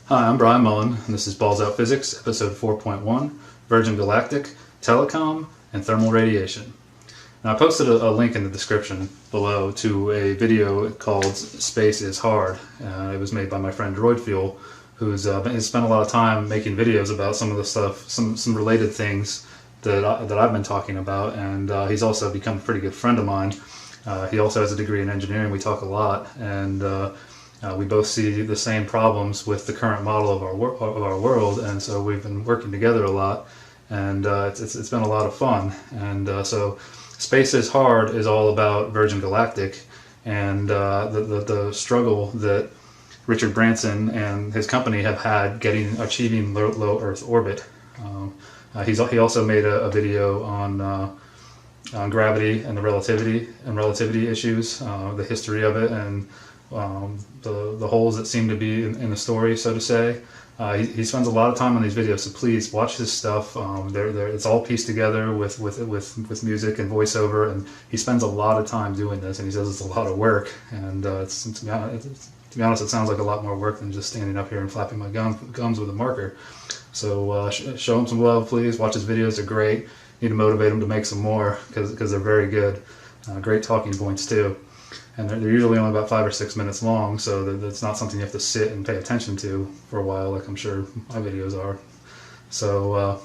Hi, I'm Brian Mullen, and this is Balls Out Physics, episode 4.1, Virgin Galactic, Telecom, and Thermal Radiation. Now, I posted a link in the description below to a video called Space is Hard. It was made by my friend Droidfuel, who's spent a lot of time making videos about some of the stuff, some related things that I've been talking about, and he's also become a pretty good friend of mine. He also has a degree in engineering. We talk a lot, and we both see the same problems with the current model of our world, and so we've been working together a lot, and it's been a lot of fun. And so Space is Hard is all about Virgin Galactic and the struggle that Richard Branson and his company have had achieving low Earth orbit. He also made a video on gravity and the relativity issues, the history of it, and the holes that seem to be in the story, so to say. He spends a lot of time on these videos, so please watch his stuff. It's all pieced together with music and voiceover, and he spends a lot of time doing this, and he says it's a lot of work, and to be honest, it sounds like a lot more work than just standing up here and flapping my gums with a marker. So show him some love, please. Watch his videos, they're great. Need to motivate him to make some more, because they're very good. Great talking points too. And they're usually only about 5 or 6 minutes long, so it's not something you have to sit and pay attention to for a while, like I'm sure my videos are. So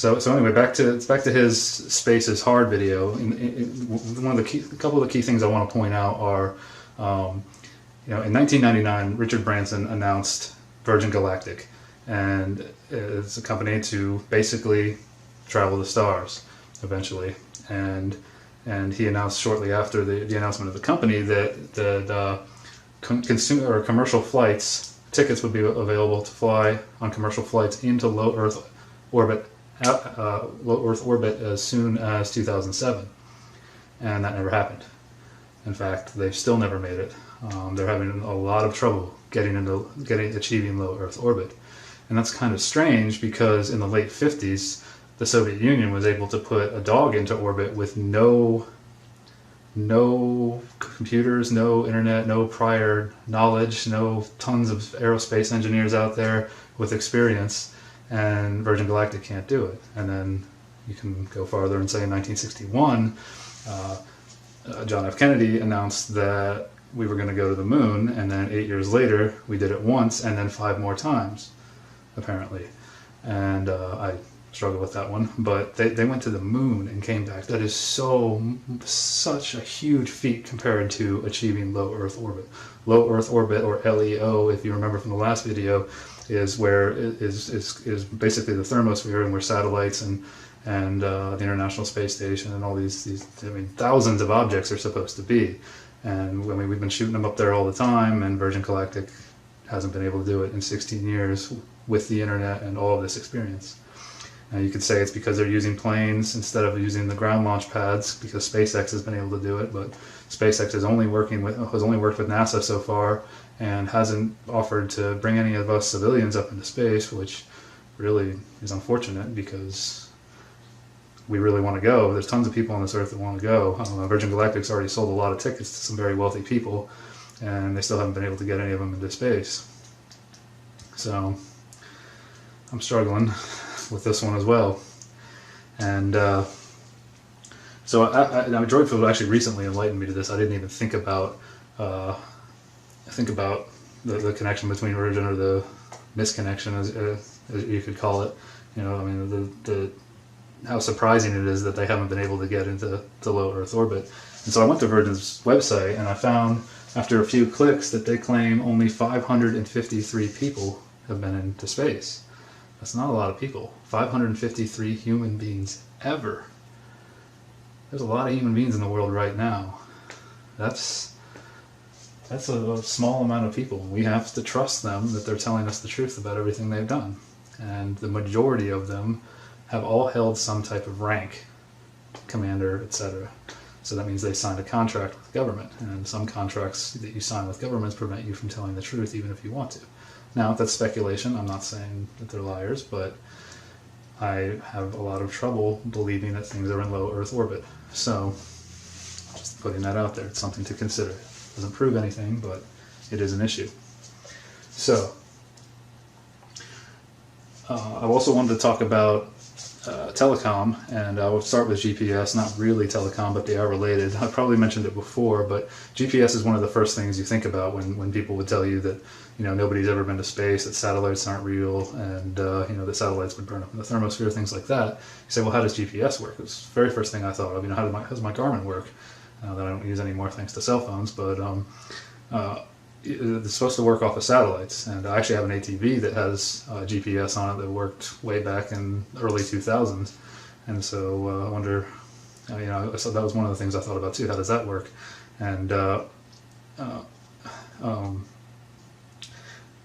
anyway, back to his Space is Hard video. A couple of the key things I want to point out are, in 1999, Richard Branson announced Virgin Galactic, and it's a company to basically travel the stars eventually, and he announced shortly after the announcement of the company that consumer or commercial flights, tickets would be available to fly on commercial flights into low Earth orbit as soon as 2007, and that never happened. In fact, they've still never made it. They're having a lot of trouble achieving low Earth orbit, and that's kind of strange because in the late 50s. The Soviet Union was able to put a dog into orbit with no computers, no internet, no prior knowledge, no tons of aerospace engineers out there with experience, and Virgin Galactic can't do it. And then you can go farther and say in 1961, John F. Kennedy announced that we were going to go to the moon, and then 8 years later we did it once and then 5 more times, apparently. And I struggle with that one, but they went to the moon and came back. That is such a huge feat compared to achieving low Earth orbit. Low Earth orbit, or LEO, if you remember from the last video, is where is basically the thermosphere, and where satellites and the International Space Station and all these thousands of objects are supposed to be. And we've been shooting them up there all the time, and Virgin Galactic hasn't been able to do it in 16 years with the internet and all of this experience. Now you could say it's because they're using planes instead of using the ground launch pads, because SpaceX has been able to do it, but SpaceX has only worked with NASA so far, and hasn't offered to bring any of us civilians up into space, which really is unfortunate because we really want to go. There's tons of people on this earth that want to go. Virgin Galactic's already sold a lot of tickets to some very wealthy people, and they still haven't been able to get any of them into space. So I'm struggling with this one as well. And so Droidfield actually recently enlightened me to this. I didn't even think about the connection between Virgin, or the misconnection, as you could call it. The how surprising it is that they haven't been able to get into low Earth orbit. And so I went to Virgin's website, and I found after a few clicks that they claim only 553 people have been into space. That's not a lot of people. 553 human beings ever. There's a lot of human beings in the world right now. That's a small amount of people. We have to trust them that they're telling us the truth about everything they've done. And the majority of them have all held some type of rank, commander, etc. So that means they signed a contract with the government. And some contracts that you sign with governments prevent you from telling the truth even if you want to. Now, that's speculation. I'm not saying that they're liars, but I have a lot of trouble believing that things are in low Earth orbit. So, just putting that out there. It's something to consider. Doesn't prove anything, but it is an issue. So, I also wanted to talk about Telecom, and I will start with GPS, not really Telecom, but they are related. I probably mentioned it before, but GPS is one of the first things you think about when people would tell you that, nobody's ever been to space, that satellites aren't real, and, that satellites would burn up in the thermosphere, things like that. You say, well, how does GPS work? It was the very first thing I thought of, how does my Garmin work? That I don't use anymore thanks to cell phones, but it's supposed to work off of satellites, and I actually have an ATV that has GPS on it that worked way back in the early 2000s, and so I wonder, so that was one of the things I thought about too. How does that work? And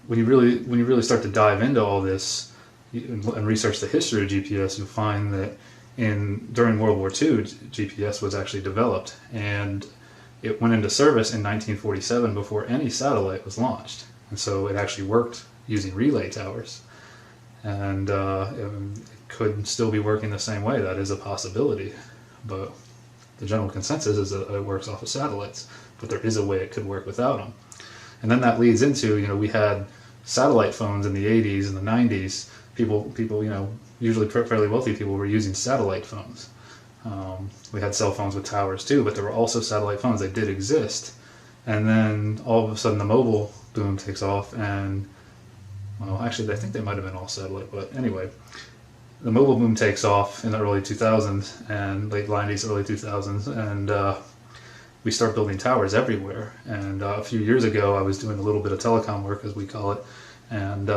when you really start to dive into all this and research the history of GPS, you'll find that during World War II, GPS was actually developed, and it went into service in 1947 before any satellite was launched. And so it actually worked using relay towers. And it could still be working the same way. That is a possibility. But the general consensus is that it works off of satellites. But there is a way it could work without them. And then that leads into, we had satellite phones in the 80s and the 90s. People, usually fairly wealthy people were using satellite phones. We had cell phones with towers too, but there were also satellite phones. They did exist. And then all of a sudden the mobile boom takes off, and, well, actually I think they might have been all satellite, but anyway, the mobile boom takes off in the early 2000s and late 90s, early 2000s, and we start building towers everywhere. And a few years ago I was doing a little bit of telecom work, as we call it, and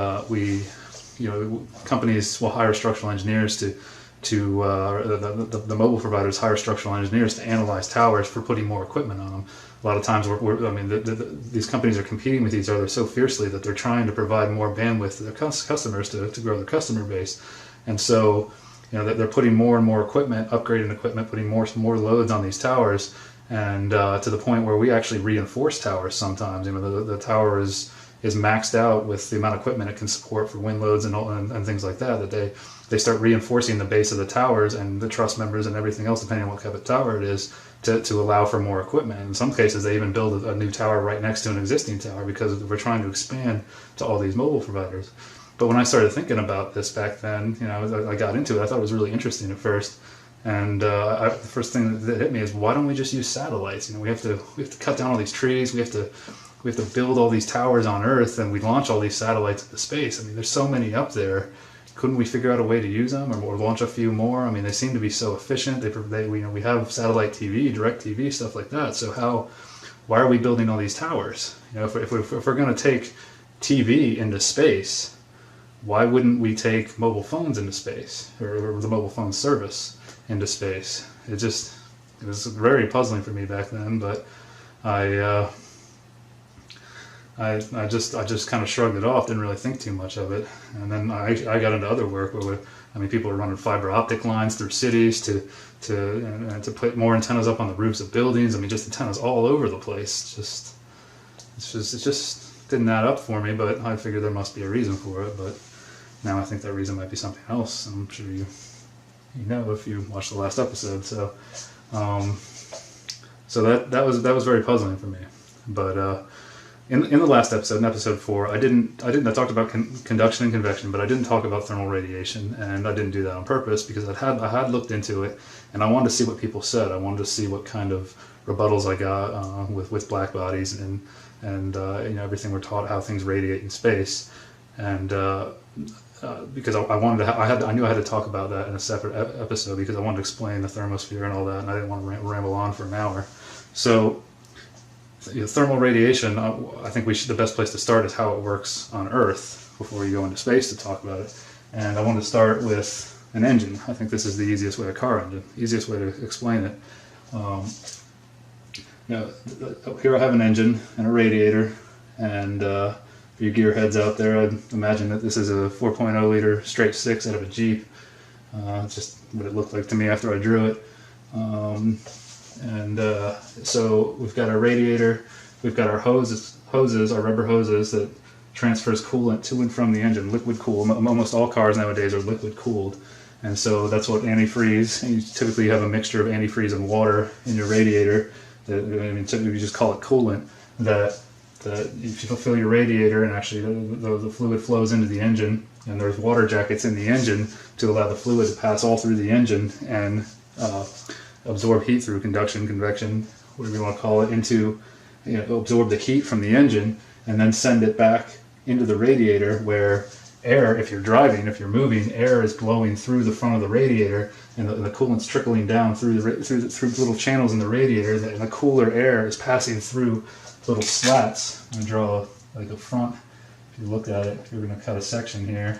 companies will hire structural engineers the mobile providers hire structural engineers to analyze towers for putting more equipment on them. A lot of times, these companies are competing with each other so fiercely that they're trying to provide more bandwidth to their customers to grow their customer base. And so, they're putting more and more equipment, upgrading equipment, putting more loads on these towers, and to the point where we actually reinforce towers sometimes. The tower is maxed out with the amount of equipment it can support for wind loads and things like that, they start reinforcing the base of the towers and the truss members and everything else, depending on what type of tower it is, to allow for more equipment. In some cases, they even build a new tower right next to an existing tower because we're trying to expand to all these mobile providers. But when I started thinking about this back then, I got into it. I thought it was really interesting at first. And the first thing that hit me is, why don't we just use satellites? We have to cut down all these trees. We have to build all these towers on Earth, and we launch all these satellites into space. There's so many up there. Couldn't we figure out a way to use them, or launch a few more? They seem to be so efficient. We have satellite TV, direct TV, stuff like that. So why are we building all these towers? If we're going to take TV into space, why wouldn't we take mobile phones into space, or the mobile phone service into space? It was very puzzling for me back then, but I just kind of shrugged it off, didn't really think too much of it. And then I got into other work where people are running fiber optic lines through cities to put more antennas up on the roofs of buildings. Just antennas all over the place. It just didn't add up for me, but I figured there must be a reason for it. But now I think that reason might be something else. I'm sure you know if you watched the last episode. So that was very puzzling for me. But in the last episode, in episode 4, I talked about conduction and convection, but I didn't talk about thermal radiation, and I didn't do that on purpose because I had looked into it, and I wanted to see what people said. I wanted to see what kind of rebuttals I got with black bodies and everything we're taught, how things radiate in space, and because I knew I had to talk about that in a separate episode because I wanted to explain the thermosphere and all that, and I didn't want to ramble on for an hour. So. Thermal radiation, I think the best place to start is how it works on Earth before you go into space to talk about it. And I want to start with an engine. I think this is the easiest way, a car engine, easiest way to explain it. Here I have an engine and a radiator, and for you gearheads out there, I'd imagine that this is a 4.0 liter straight 6 out of a Jeep. It's just what it looked like to me after I drew it. So we've got our radiator, we've got our hoses, our rubber hoses that transfers coolant to and from the engine, liquid cool. Almost all cars nowadays are liquid cooled, and so that's what antifreeze. You typically have a mixture of antifreeze and water in your radiator. You just call it coolant that that if you fill your radiator and actually the fluid flows into the engine, and there's water jackets in the engine to allow the fluid to pass all through the engine and absorb heat through conduction, convection, whatever you want to call it, into, absorb the heat from the engine and then send it back into the radiator, where air, if you're driving, if you're moving, air is blowing through the front of the radiator, and the coolant's trickling down through little channels in the radiator, and the cooler air is passing through little slats. I'm going to draw like a front. If you look at it, if you're going to cut a section here,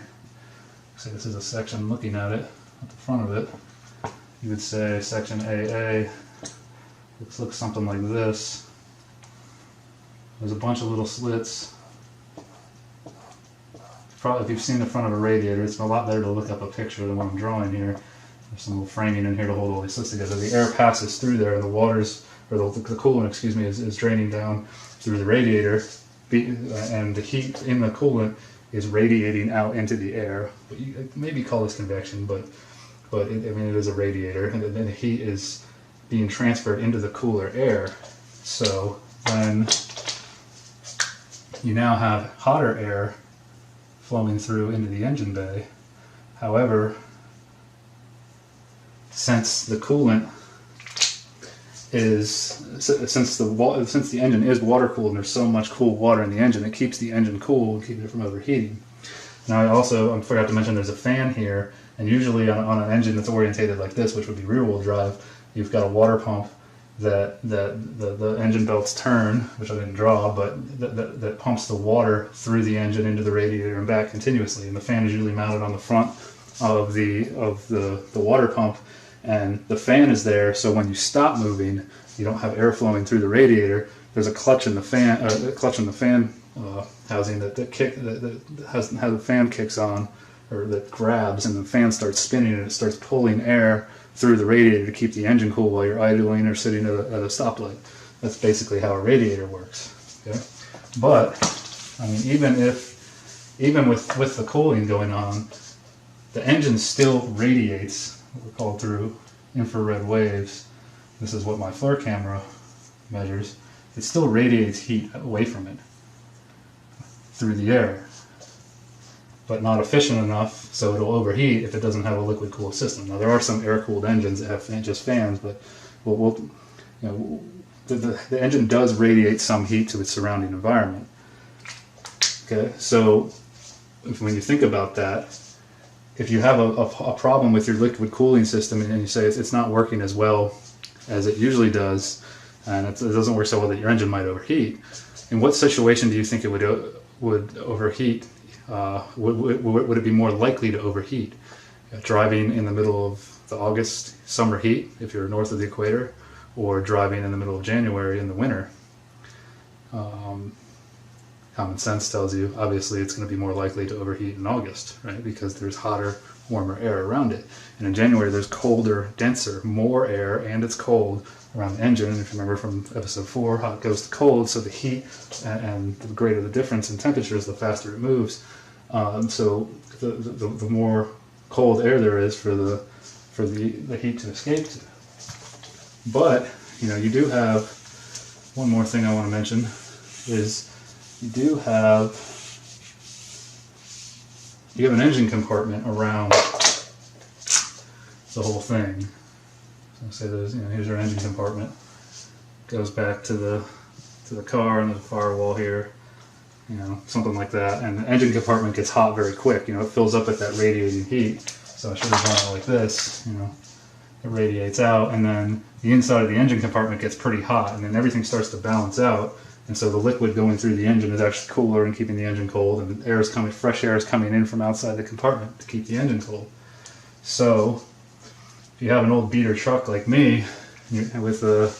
say this is a section looking at it, at the front of it, you would say section AA looks something like this. There's a bunch of little slits. Probably, if you've seen the front of a radiator, it's a lot better to look up a picture than what I'm drawing here. There's some little framing in here to hold all these slits together. The air passes through there, and the waters, or the coolant, excuse me, is draining down through the radiator, and the heat in the coolant is radiating out into the air. But you maybe call this convection, but it is a radiator, and then the heat is being transferred into the cooler air. So then you now have hotter air flowing through into the engine bay. However, since the coolant is, since the engine is water cooled and there's so much cool water in the engine, it keeps the engine cool and keeping it from overheating. Now I forgot to mention there's a fan here, and usually on an engine that's orientated like this, which would be rear wheel drive, you've got a water pump that the engine belts turn, which I didn't draw, but that pumps the water through the engine into the radiator and back continuously. And the fan is usually mounted on the front of the water pump, and the fan is there so when you stop moving, you don't have air flowing through the radiator. There's a clutch in the fan, housing that has how the fan kicks on, or that grabs, and the fan starts spinning and it starts pulling air through the radiator to keep the engine cool while you're idling or sitting at a stoplight. That's basically how a radiator works. Okay? But I mean, even with the cooling going on, the engine still radiates what we call through infrared waves. This is what my FLIR camera measures. It still radiates heat away from it through the air, but not efficient enough so it'll overheat if it doesn't have a liquid cooled system. Now there are some air-cooled engines that have just fans, but the engine does radiate some heat to its surrounding environment. Okay, so when you think about that, if you have a problem with your liquid cooling system and you say it's not working as well as it usually does, and it doesn't work so well that your engine might overheat, in what situation do you think it would overheat? Would it be more likely to overheat? Driving in the middle of the August summer heat, if you're north of the equator, or driving in the middle of January in the winter? Common sense tells you, obviously, it's going to be more likely to overheat in August, right? Because there's hotter, warmer air around it. And in January, there's colder, denser, more air, and it's cold around the engine. And if you remember from episode 4, hot goes to cold, so the heat and the greater the difference in temperatures, the faster it moves. So the more cold air there is for the heat to escape to. But you do have one more thing I want to mention is you have an engine compartment around the whole thing. So say there's here's your engine compartment. Goes back to the car, and there's a firewall here. Something like that, and the engine compartment gets hot very quick. It fills up with that radiating heat. So I should have drawn it like this. It radiates out, and then the inside of the engine compartment gets pretty hot, and then everything starts to balance out. And so the liquid going through the engine is actually cooler and keeping the engine cold, and fresh air is coming in from outside the compartment to keep the engine cold. So if you have an old beater truck like me with a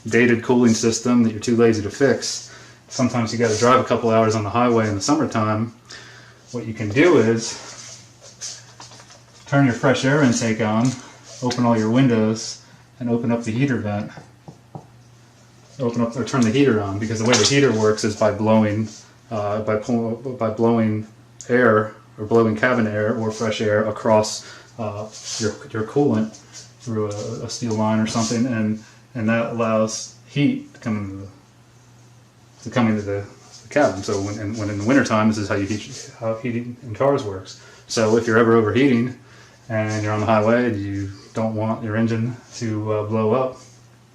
dated cooling system that you're too lazy to fix, sometimes you got to drive a couple hours on the highway in the summertime. What you can do is turn your fresh air intake on, open all your windows, and open up the heater vent. Turn the heater on, because the way the heater works is by blowing air, or blowing cabin air or fresh air across your coolant through a steel line or something, and that allows heat to come into the cabin. So when in the wintertime, this is how heating in cars works. So if you're ever overheating and you're on the highway and you don't want your engine to blow up,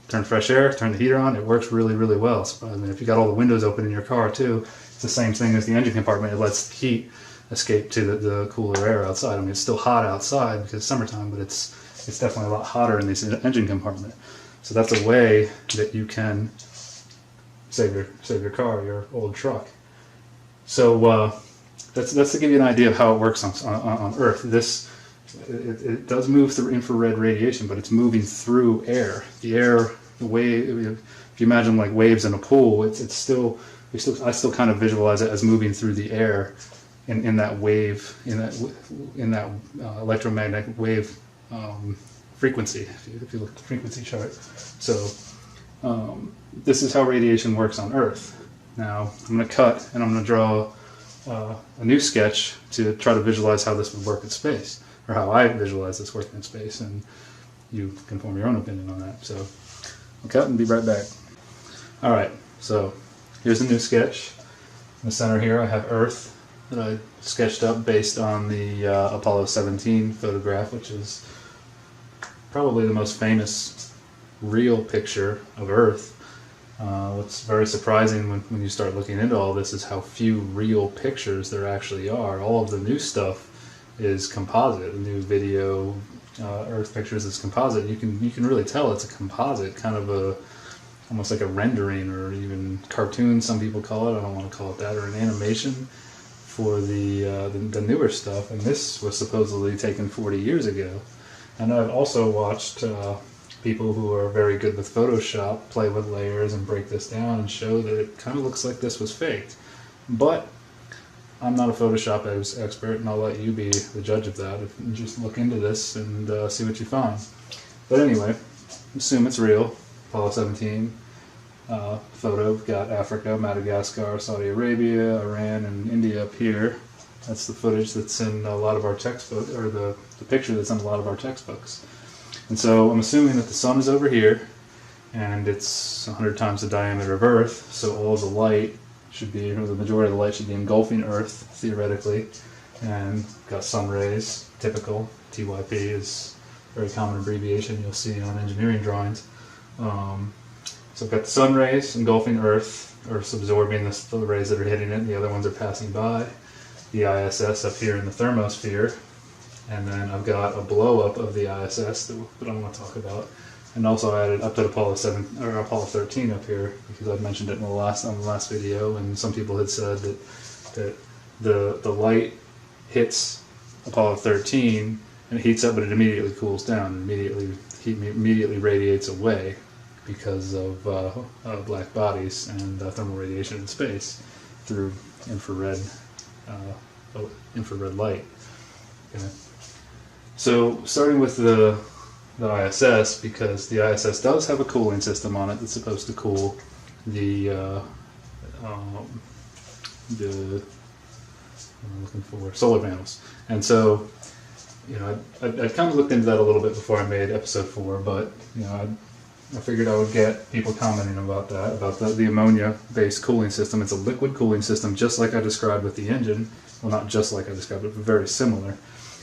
turn fresh air, turn the heater on. It works really, really well. So, I mean, if you got all the windows open in your car too, it's the same thing as the engine compartment. It lets heat escape to the cooler air outside. I mean, it's still hot outside because it's summertime, but it's definitely a lot hotter in this engine compartment. So that's a way that you can save your car, your old truck. So that's to give you an idea of how it works on Earth. It does move through infrared radiation, but it's moving through air. The wave. If you imagine like waves in a pool, I still kind of visualize it as moving through the air in that wave, in that electromagnetic wave frequency. If you look at the frequency chart, so this is how radiation works on Earth. Now I'm going to cut and I'm going to draw a new sketch to try to visualize how this would work in space, or how I visualize this working in space, and you can form your own opinion on that. So I'll cut and be right back. Alright, so here's the new sketch. In the center here I have Earth that I sketched up based on the Apollo 17 photograph, which is probably the most famous real picture of Earth. What's very surprising when you start looking into all this is how few real pictures there actually are. All of the new stuff is composite. The new video Earth pictures is composite. You can really tell it's a composite, kind of almost like a rendering, or even cartoon some people call it. I don't want to call it that, or an animation for the newer stuff. And this was supposedly taken 40 years ago. And I've also watched people who are very good with Photoshop play with layers and break this down and show that it kind of looks like this was faked. But I'm not a Photoshop expert, and I'll let you be the judge of that. If you just look into this and see what you find. But anyway, assume it's real. Apollo 17 photo. Got Africa, Madagascar, Saudi Arabia, Iran, and India up here. That's the footage that's in a lot of our textbooks, or the picture that's in a lot of our textbooks. And so I'm assuming that the sun is over here, and it's 100 times the diameter of Earth, so all the light should be, or the majority of the light should be engulfing Earth, theoretically. And got sun rays, typical. TYP is a very common abbreviation you'll see on engineering drawings. So I've got the sun rays engulfing Earth, or absorbing the rays that are hitting it, and the other ones are passing by. The ISS up here in the thermosphere, and then I've got a blow-up of the ISS that I want to talk about. And also added up to Apollo 13 up here, because I've mentioned it on the last video, and some people had said that the light hits Apollo 13 and it heats up, but it immediately cools down. Heat immediately radiates away because of black bodies and thermal radiation in space through infrared light. Okay. So starting with the ISS, because the ISS does have a cooling system on it that's supposed to cool the I'm looking for solar panels. And so, you know, I kind of looked into that a little bit before I made episode 4, but you know, I figured I would get people commenting about that, about the ammonia-based cooling system. It's a liquid cooling system, just like I described with the engine. Well, not just like I described it, but very similar.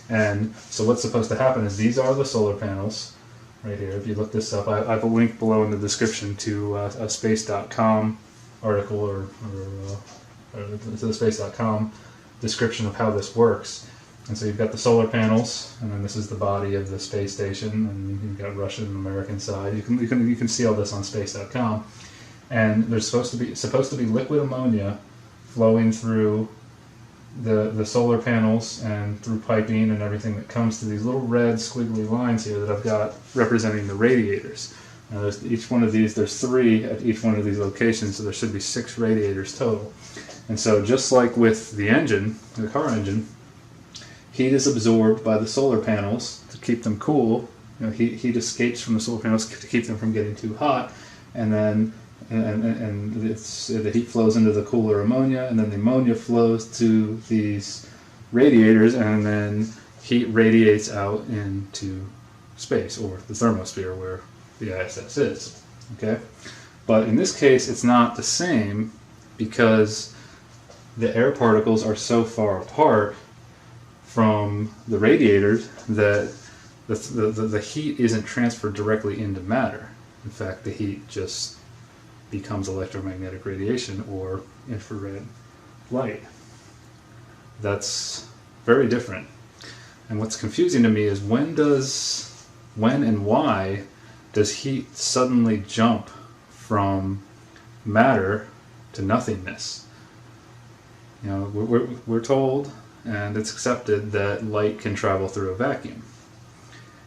And so what's supposed to happen is these are the solar panels right here. If you look this up, I have a link below in the description to a space.com article, or to the space.com description of how this works. And so you've got the solar panels, and then this is the body of the space station, and you've got Russian and American side. You can see all this on space.com. And there's supposed to be liquid ammonia flowing through the solar panels and through piping and everything that comes to these little red squiggly lines here that I've got representing the radiators. Now each one of these, there's 3 at each one of these locations, so there should be 6 radiators total. And so just like with the engine, the car engine, heat is absorbed by the solar panels to keep them cool. You know, heat escapes from the solar panels to keep them from getting too hot, and then the heat flows into the cooler ammonia, and then the ammonia flows to these radiators, and then heat radiates out into space, or the thermosphere where the ISS is. Okay, but in this case it's not the same, because the air particles are so far apart from the radiators that the heat isn't transferred directly into matter. In fact, the heat just becomes electromagnetic radiation or infrared light. That's very different. And what's confusing to me is when and why does heat suddenly jump from matter to nothingness? You know, we're told, and it's accepted, that light can travel through a vacuum.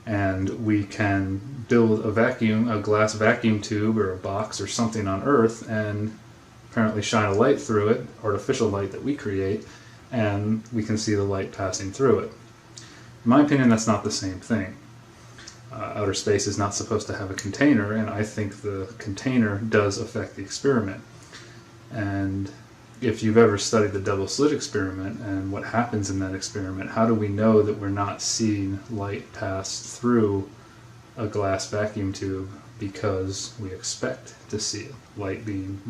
And we can build a glass vacuum tube or a box or something on Earth and apparently shine a light through it, artificial light that we create, and we can see the light passing through it. In my opinion, that's not the same thing. Outer space is not supposed to have a container, and I think the container does affect the experiment. And if you've ever studied the double slit experiment and what happens in that experiment, how do we know that we're not seeing light pass through a glass vacuum tube? Because we expect to see light being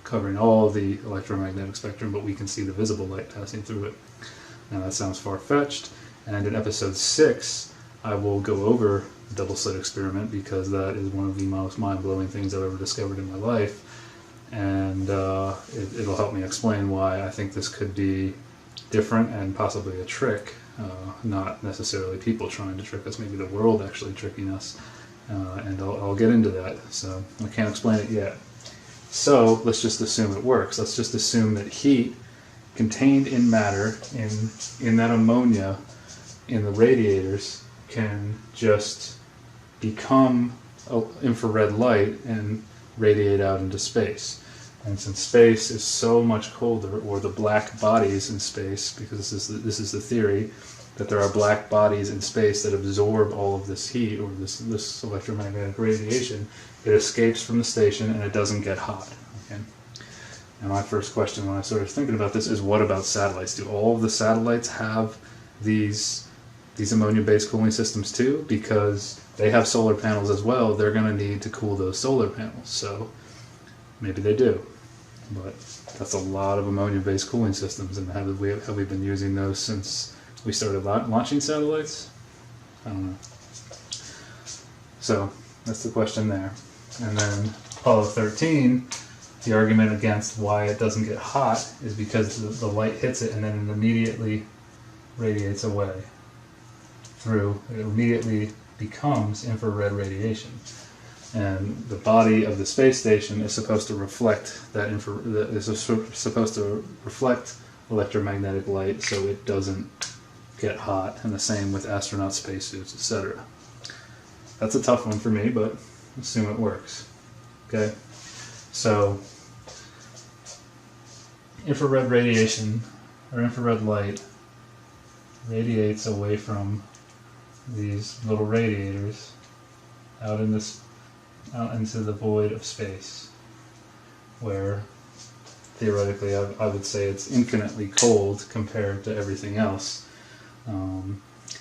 covering all the electromagnetic spectrum, but we can see the visible light passing through it. Now that sounds far-fetched, and in episode 6 I will go over the double slit experiment because that is one of the most mind-blowing things I've ever discovered in my life. And it'll help me explain why I think this could be different and possibly a trick, not necessarily people trying to trick us, maybe the world actually tricking us, and I'll get into that, so I can't explain it yet. So let's just assume it works. Let's just assume that heat contained in matter, in that ammonia, in the radiators, can just become infrared light and radiate out into space. And since space is so much colder, or the black bodies in space, because this is the theory, that there are black bodies in space that absorb all of this heat, or this electromagnetic radiation, it escapes from the station and it doesn't get hot. Okay? And my first question when I started thinking about this is, what about satellites? Do all of the satellites have these ammonia-based cooling systems too? Because they have solar panels as well. They're going to need to cool those solar panels. So maybe they do. But that's a lot of ammonia-based cooling systems. And have we been using those since we started launching satellites? I don't know. So that's the question there. And then Apollo 13, the argument against why it doesn't get hot is because the light hits it and then it immediately radiates away through. It immediately becomes infrared radiation. And the body of the space station is supposed to reflect that supposed to reflect electromagnetic light so it doesn't get hot, and the same with astronaut spacesuits, etc. That's a tough one for me, but assume it works. Okay? So infrared radiation, or infrared light, radiates away from these little radiators out into the void of space, where theoretically I would say it's infinitely cold compared to everything else.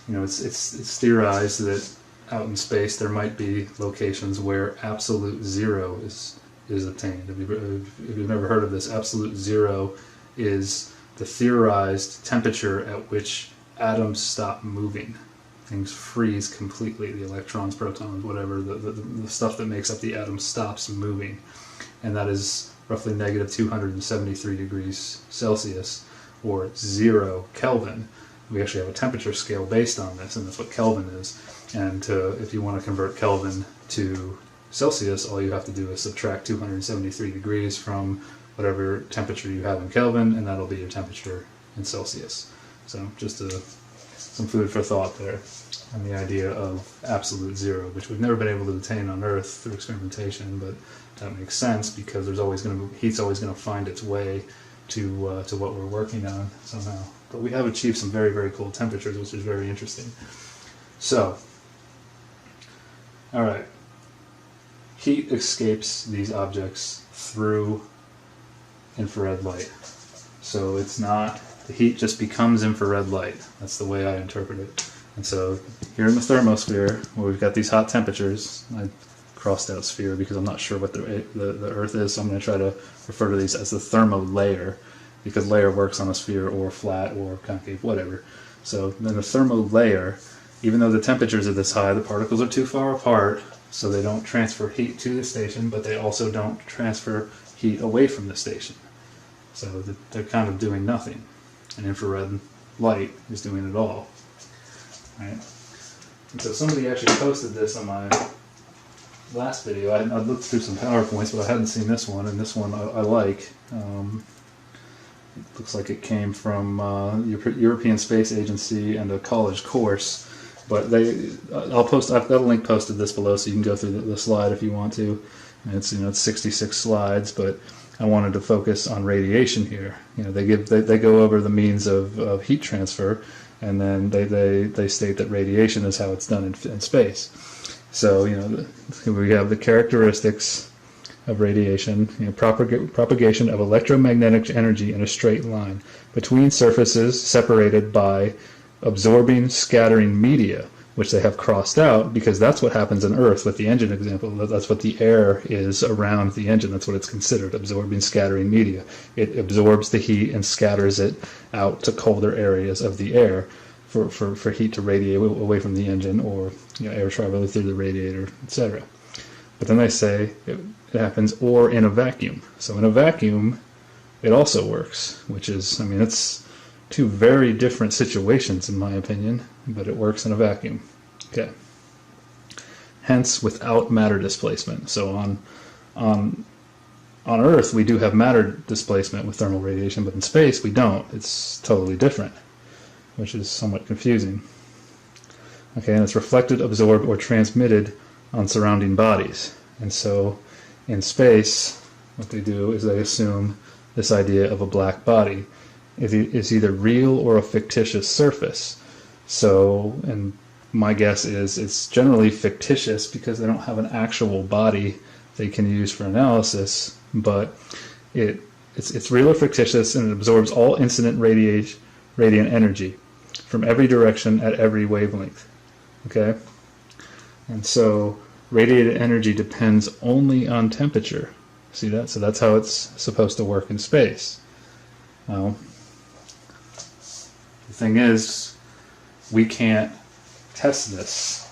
It's theorized that out in space there might be locations where absolute zero is attained. If you've never heard of this, absolute zero is the theorized temperature at which atoms stop moving. Things freeze completely. The electrons, protons, whatever, the stuff that makes up the atom stops moving. And that is roughly negative 273 degrees Celsius, or 0 Kelvin. We actually have a temperature scale based on this, and that's what Kelvin is. And if you want to convert Kelvin to Celsius, all you have to do is subtract 273 degrees from whatever temperature you have in Kelvin, and that'll be your temperature in Celsius. So just some food for thought there on the idea of absolute zero, which we've never been able to attain on Earth through experimentation, but that makes sense because heat's always going to find its way to what we're working on somehow. But we have achieved some very, very cool temperatures, which is very interesting. So, all right, heat escapes these objects through infrared light. So it's not, the heat just becomes infrared light. That's the way I interpret it. And so here in the thermosphere, where we've got these hot temperatures, I crossed out sphere because I'm not sure what the Earth is, so I'm going to try to refer to these as the thermo layer. because layer works on a sphere or flat or concave, whatever. So then the thermal layer, even though the temperatures are this high, the particles are too far apart, so they don't transfer heat to the station, but they also don't transfer heat away from the station. So they're kind of doing nothing. And infrared light is doing it all. Right? And so somebody actually posted this on my last video. I looked through some PowerPoints, but I hadn't seen this one, and this one I like. It looks like it came from European Space Agency and a college course. But I've got a link posted this below, so you can go through the slide if you want to. And it's it's 66 slides, but I wanted to focus on radiation here. They go over the means of heat transfer, and then they state that radiation is how it's done in space. So we have the characteristics of radiation: propagation of electromagnetic energy in a straight line between surfaces separated by absorbing, scattering media, which they have crossed out because that's what happens on Earth with the engine example. That's what the air is around the engine. That's what it's considered, absorbing, scattering media. It absorbs the heat and scatters it out to colder areas of the air for heat to radiate away from the engine, or air traveling through the radiator, etc. But then they say it happens or in a vacuum. So in a vacuum, it also works, which is, it's two very different situations in my opinion, but it works in a vacuum. Okay. Hence, without matter displacement. So on Earth, we do have matter displacement with thermal radiation, but in space, we don't. It's totally different, which is somewhat confusing. Okay, and it's reflected, absorbed, or transmitted on surrounding bodies. And so in space, what they do is they assume this idea of a black body is either real or a fictitious surface. So, and my guess is it's generally fictitious because they don't have an actual body they can use for analysis, but it's real or fictitious, and it absorbs all incident radiant energy from every direction at every wavelength. Okay? And so radiated energy depends only on temperature. See that? So that's how it's supposed to work in space. Now, the thing is, we can't test this.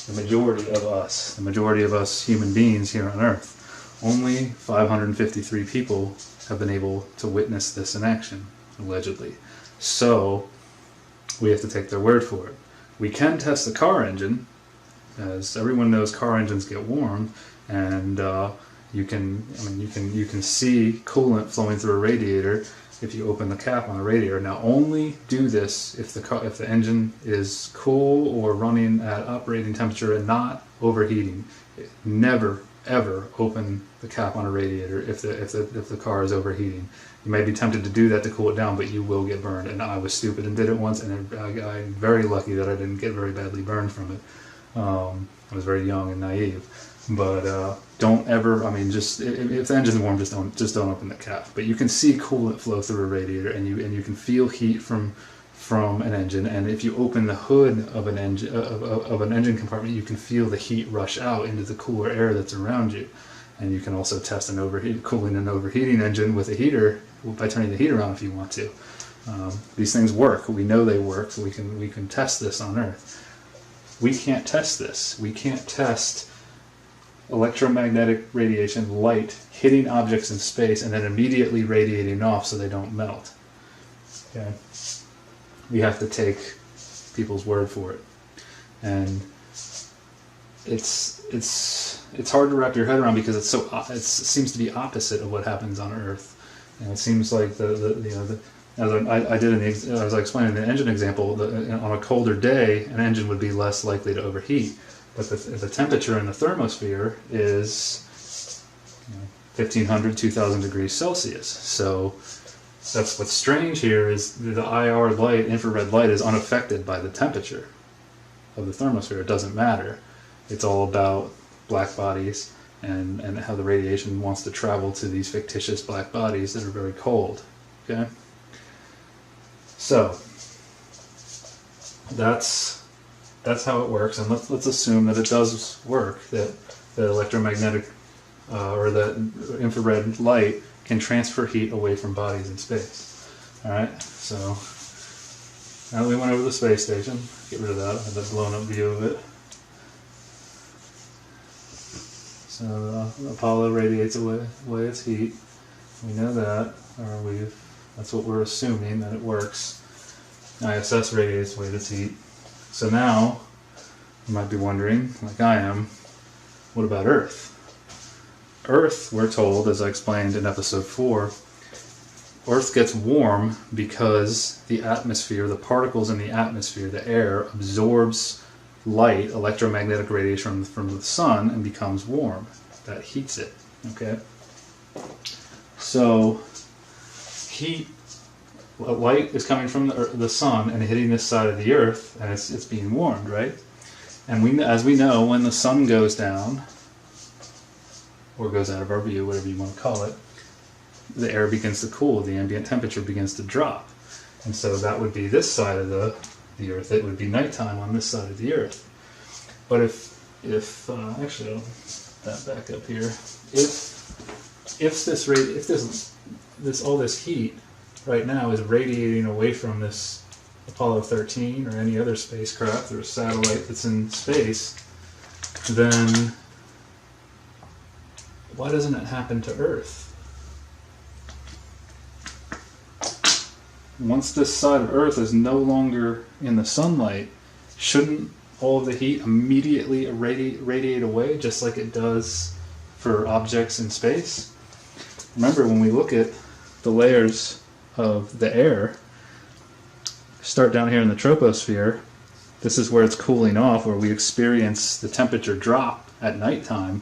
The majority of us human beings here on Earth, only 553 people have been able to witness this in action, allegedly. So we have to take their word for it. We can test the car engine, as everyone knows car engines get warm, and you can see coolant flowing through a radiator if you open the cap on a radiator. Now, only do this if the engine is cool or running at operating temperature and not overheating. Never ever open the cap on a radiator if the car is overheating. You may be tempted to do that to cool it down, but you will get burned. And I was stupid and did it once, and I'm very lucky that I didn't get very badly burned from it. I was very young and naive. But don't ever, just if the engine's warm, just don't open the cap. But you can see coolant flow through a radiator, and you can feel heat from an engine. And if you open the hood of an engine compartment, you can feel the heat rush out into the cooler air that's around you. And you can also test cooling an overheating engine with a heater by turning the heater on if you want to. These things work. We know they work, so we can test this on Earth. We can't test this. We can't test electromagnetic radiation, light, hitting objects in space and then immediately radiating off so they don't melt. Okay? We have to take people's word for it. And it's hard to wrap your head around because it seems to be opposite of what happens on Earth. And it seems like as I explained in the engine example, on a colder day, an engine would be less likely to overheat. But the temperature in the thermosphere is 1,500, 2,000 degrees Celsius. So that's what's strange here is the IR light, infrared light, is unaffected by the temperature of the thermosphere. It doesn't matter. It's all about black bodies and how the radiation wants to travel to these fictitious black bodies that are very cold. Okay? So that's how it works, and let's assume that it does work, that the electromagnetic or the infrared light can transfer heat away from bodies in space. Alright, so now that we went over the space station, get rid of that, I had that blown up view of it. So Apollo radiates away its heat. We know that, or that's what we're assuming, that it works. ISS radiates away its heat. So now, you might be wondering, like I am, what about Earth? Earth, we're told, as I explained in episode 4, Earth gets warm because the atmosphere, the particles in the atmosphere, the air, absorbs light, electromagnetic radiation from the sun, and becomes warm. That heats it, okay? So, light is coming from the sun and hitting this side of the Earth, and it's being warmed, right? And as we know, when the sun goes down, or goes out of our view, whatever you want to call it, the air begins to cool, the ambient temperature begins to drop. And so that would be this side of the Earth. It would be nighttime on this side of the Earth. But if actually, I'll put that back up here. If all this heat right now is radiating away from this Apollo 13 or any other spacecraft or satellite that's in space, then why doesn't it happen to Earth? Once this side of Earth is no longer in the sunlight, shouldn't all of the heat immediately radiate away, just like it does for objects in space? Remember, when we look at the layers of the air, start down here in the troposphere, this is where it's cooling off, where we experience the temperature drop at nighttime.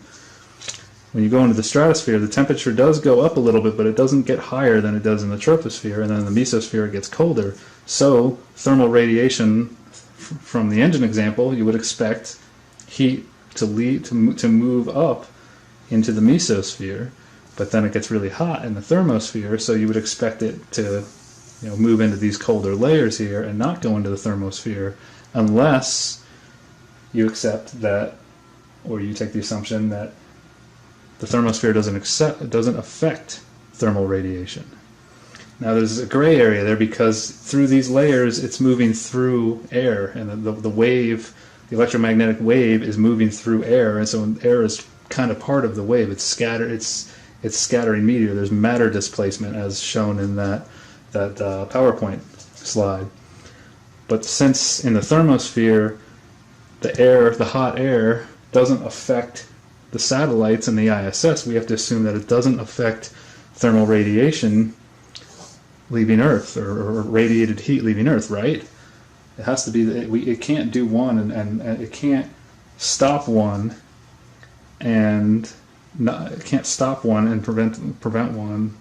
When you go into the stratosphere, the temperature does go up a little bit, but it doesn't get higher than it does in the troposphere, and then in the mesosphere it gets colder. So thermal radiation, from the engine example, you would expect heat to move up into the mesosphere, but then it gets really hot in the thermosphere, so you would expect it to move into these colder layers here and not go into the thermosphere, unless you accept that, or you take the assumption that the thermosphere doesn't affect thermal radiation. Now there's a gray area there, because through these layers it's moving through air, and the wave, the electromagnetic wave, is moving through air, and so air is kind of part of the wave. It's scattered. It's scattering meteor. There's matter displacement, as shown in that PowerPoint slide. But since in the thermosphere the hot air doesn't affect the satellites and the ISS, we have to assume that it doesn't affect thermal radiation leaving Earth, or radiated heat leaving Earth, right? It has to be that it can't do one and it can't stop one and it can't stop one and prevent one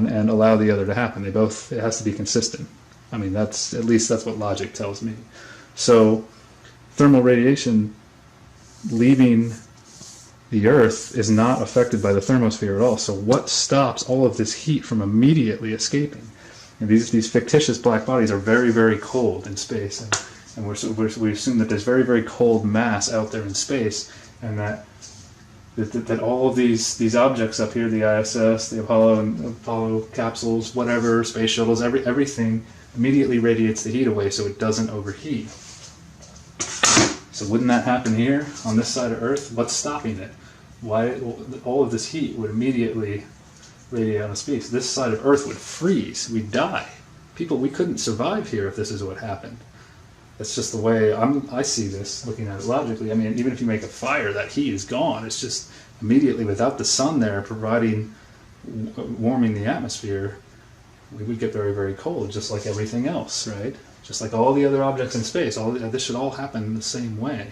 and allow the other to happen. It has to be consistent. I mean, at least that's what logic tells me. So thermal radiation leaving the Earth is not affected by the thermosphere at all. So what stops all of this heat from immediately escaping? And these fictitious black bodies are very, very cold in space, and we assume that there's very, very cold mass out there in space, and that all of these objects up here, the ISS, the Apollo capsules, whatever, space shuttles, everything immediately radiates the heat away so it doesn't overheat. So wouldn't that happen here on this side of Earth? What's stopping it? Why all of this heat would immediately radiate out of space? This side of Earth would freeze. We'd die. We couldn't survive here if this is what happened. That's just the way I see this, looking at it logically. I mean, even if you make a fire, that heat is gone. It's just immediately, without the sun there warming the atmosphere, we would get very, very cold, just like everything else, right? Just like all the other objects in space. This should all happen the same way.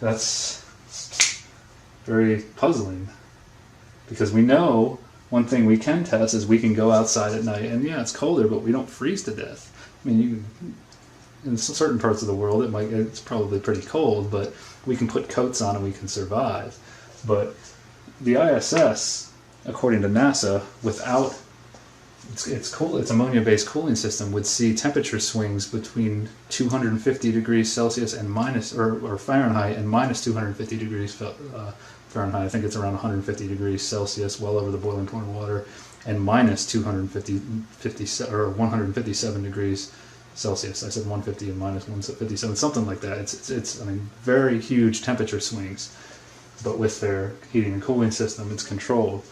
That's very puzzling, because we know one thing we can test is we can go outside at night, and yeah, it's colder, but we don't freeze to death. I mean, in certain parts of the world it's probably pretty cold, but we can put coats on and we can survive. But the ISS, according to NASA, without its ammonia-based cooling system, would see temperature swings between 250 degrees Celsius and or Fahrenheit and minus 250 degrees Fahrenheit. I think it's around 150 degrees Celsius, well over the boiling point of water, and minus 157 degrees Celsius. I said 150 and minus 157, something like that. It's I mean, very huge temperature swings. But with their heating and cooling system, it's controlled.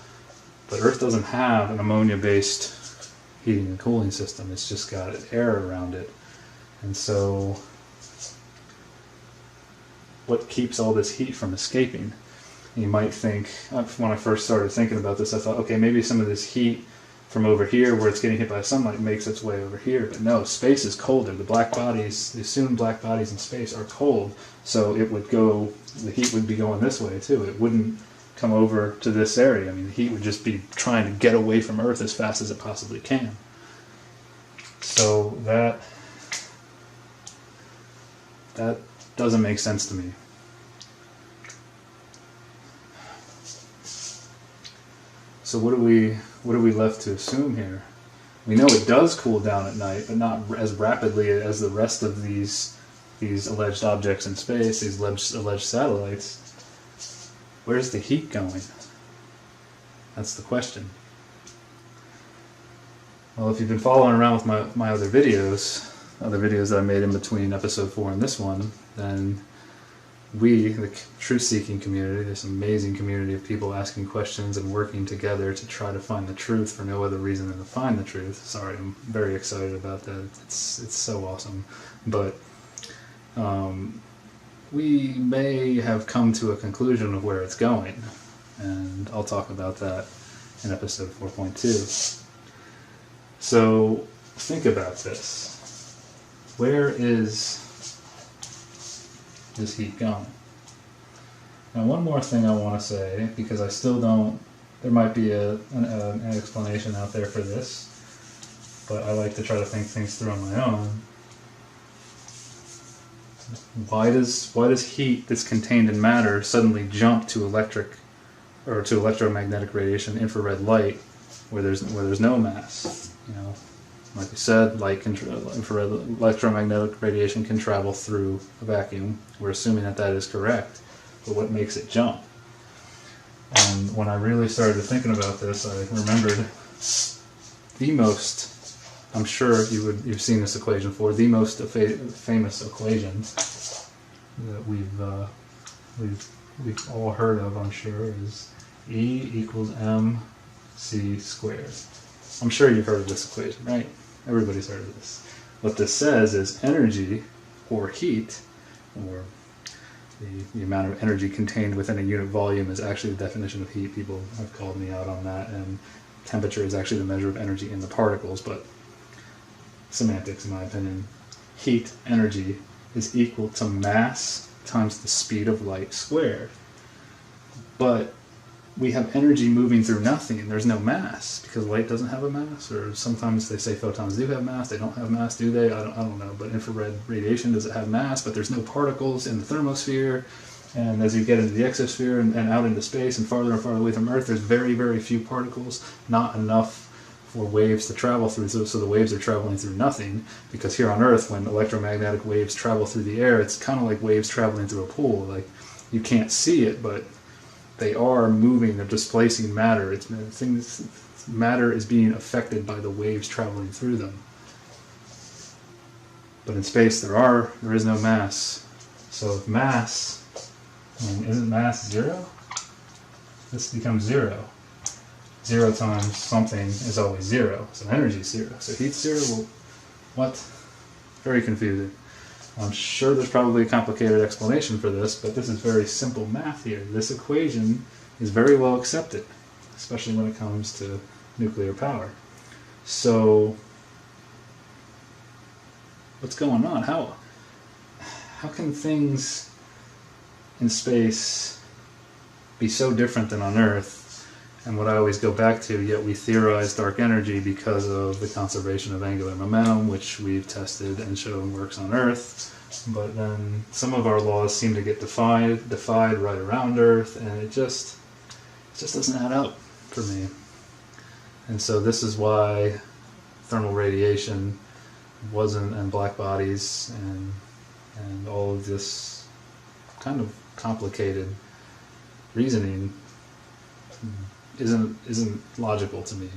But Earth doesn't have an ammonia-based heating and cooling system. It's just got air around it. And so what keeps all this heat from escaping? You might think, when I first started thinking about this, I thought, okay, maybe some of this heat from over here where it's getting hit by sunlight makes its way over here. But no, space is colder. The black bodies, the assumed black bodies in space are cold. So it would go, the heat would be going this way too. It wouldn't come over to this area. I mean, the heat would just be trying to get away from Earth as fast as it possibly can. So that doesn't make sense to me. So what are we left to assume here? We know it does cool down at night, but not as rapidly as the rest of these alleged objects in space, these alleged satellites. Where's the heat going? That's the question. Well, if you've been following around with my other videos that I made in between episode 4 and this one, then we, the truth-seeking community, this amazing community of people asking questions and working together to try to find the truth for no other reason than to find the truth. Sorry, I'm very excited about that. It's so awesome. But we may have come to a conclusion of where it's going, and I'll talk about that in episode 4.2. So think about this. Where is this heat going? Now, one more thing I want to say, because I still don't, there might be an explanation out there for this, but I like to try to think things through on my own. Why does heat that's contained in matter suddenly jump to electromagnetic radiation, infrared light, where there's no mass? You know, like we said, infrared electromagnetic radiation can travel through a vacuum. We're assuming that is correct, but what makes it jump? And when I really started thinking about this, I remembered the most, I'm sure you've seen this equation before, the most famous equation that we've all heard of, I'm sure, is E equals mc squared. I'm sure you've heard of this equation, right? Everybody's heard of this. What this says is energy, or heat, or the amount of energy contained within a unit volume is actually the definition of heat. People have called me out on that, and temperature is actually the measure of energy in the particles, but semantics, in my opinion. Heat, energy, is equal to mass times the speed of light squared. But we have energy moving through nothing, and there's no mass, because light doesn't have a mass, or sometimes they say photons do have mass, they don't have mass, do they? I don't know, but infrared radiation, does it have mass? But there's no particles in the thermosphere, and as you get into the exosphere and out into space and farther away from Earth, there's very, very few particles, not enough for waves to travel through, so the waves are traveling through nothing, because here on Earth, when electromagnetic waves travel through the air, it's kind of like waves traveling through a pool. Like, you can't see it, but they are moving, they're displacing matter. Matter is being affected by the waves traveling through them. But in space, there is no mass. So if mass, isn't mass zero? This becomes zero. 0 times something is always 0. So energy is 0. So heat's 0, well, what? Very confusing. I'm sure there's probably a complicated explanation for this, but this is very simple math here. This equation is very well accepted, especially when it comes to nuclear power. So, what's going on? How can things in space be so different than on Earth? And what I always go back to, yet we theorize dark energy because of the conservation of angular momentum, which we've tested and shown works on Earth. But then some of our laws seem to get defied right around Earth, and it just doesn't add up for me. And so this is why thermal radiation and black bodies and all of this kind of complicated reasoning isn't logical to me.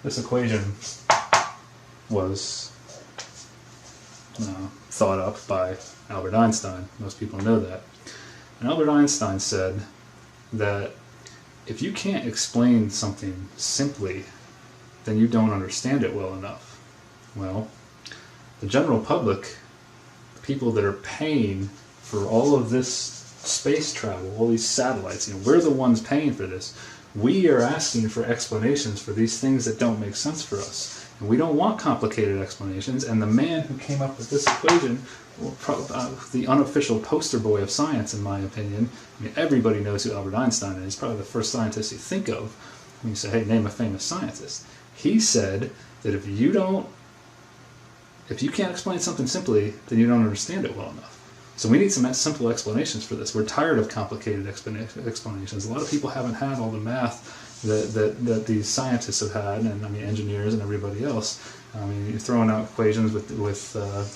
This equation was thought up by Albert Einstein. Most people know that. And Albert Einstein said that if you can't explain something simply, then you don't understand it well enough. Well, the general public, the people that are paying for all of this space travel, all these satellites, we're the ones paying for this. We are asking for explanations for these things that don't make sense for us. And we don't want complicated explanations, and the man who came up with this equation, the unofficial poster boy of science, in my opinion, everybody knows who Albert Einstein is. He's probably the first scientist you think of when you say, hey, name a famous scientist. He said that if you can't explain something simply, then you don't understand it well enough. So we need some simple explanations for this. We're tired of complicated explanations. A lot of people haven't had all the math that these scientists have had, and engineers and everybody else. You're throwing out equations with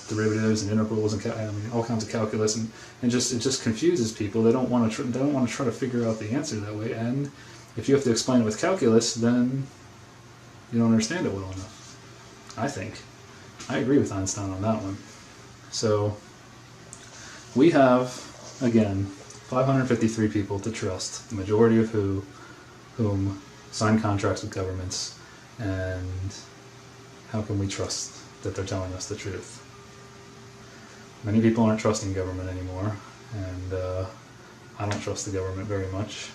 derivatives and integrals and all kinds of calculus, and it just confuses people. They don't want to try to figure out the answer that way. And if you have to explain it with calculus, then you don't understand it well enough. I agree with Einstein on that one. So we have, again, 553 people to trust, the majority of whom sign contracts with governments, and how can we trust that they're telling us the truth? Many people aren't trusting government anymore, and I don't trust the government very much.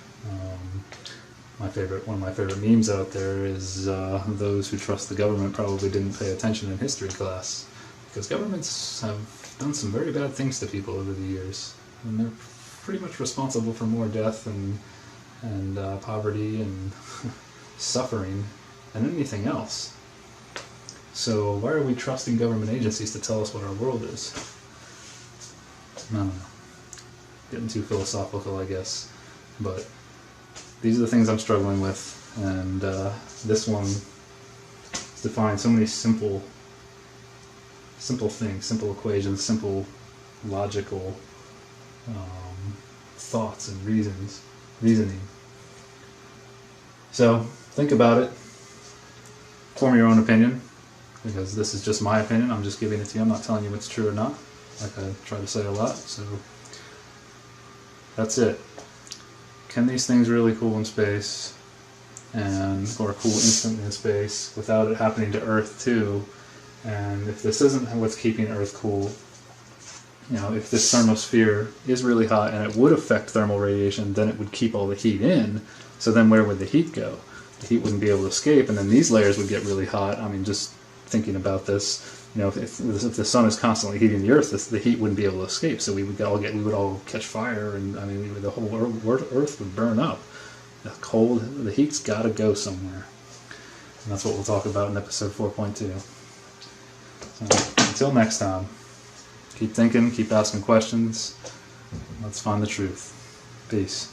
One of my favorite memes out there is those who trust the government probably didn't pay attention in history class, because governments have done some very bad things to people over the years, and they're pretty much responsible for more death and poverty and suffering than anything else. So why are we trusting government agencies to tell us what our world is? I don't know. Getting too philosophical, I guess. But these are the things I'm struggling with, and this one defines so many simple things, simple equations, simple logical thoughts and reasoning. So think about it, form your own opinion, because this is just my opinion. I'm just giving it to you. I'm not telling you what's true or not, like I try to say a lot. So that's it. Can these things really cool in space, or cool instantly in space, without it happening to Earth too? And if this isn't what's keeping Earth cool, if this thermosphere is really hot and it would affect thermal radiation, then it would keep all the heat in. So then where would the heat go? The heat wouldn't be able to escape, and then these layers would get really hot. Just thinking about this, if the sun is constantly heating the Earth, the heat wouldn't be able to escape. So we would all catch fire, and the whole Earth would burn up. The heat's got to go somewhere, and that's what we'll talk about in episode 4.2. So until next time. Keep thinking, keep asking questions. Let's find the truth. Peace.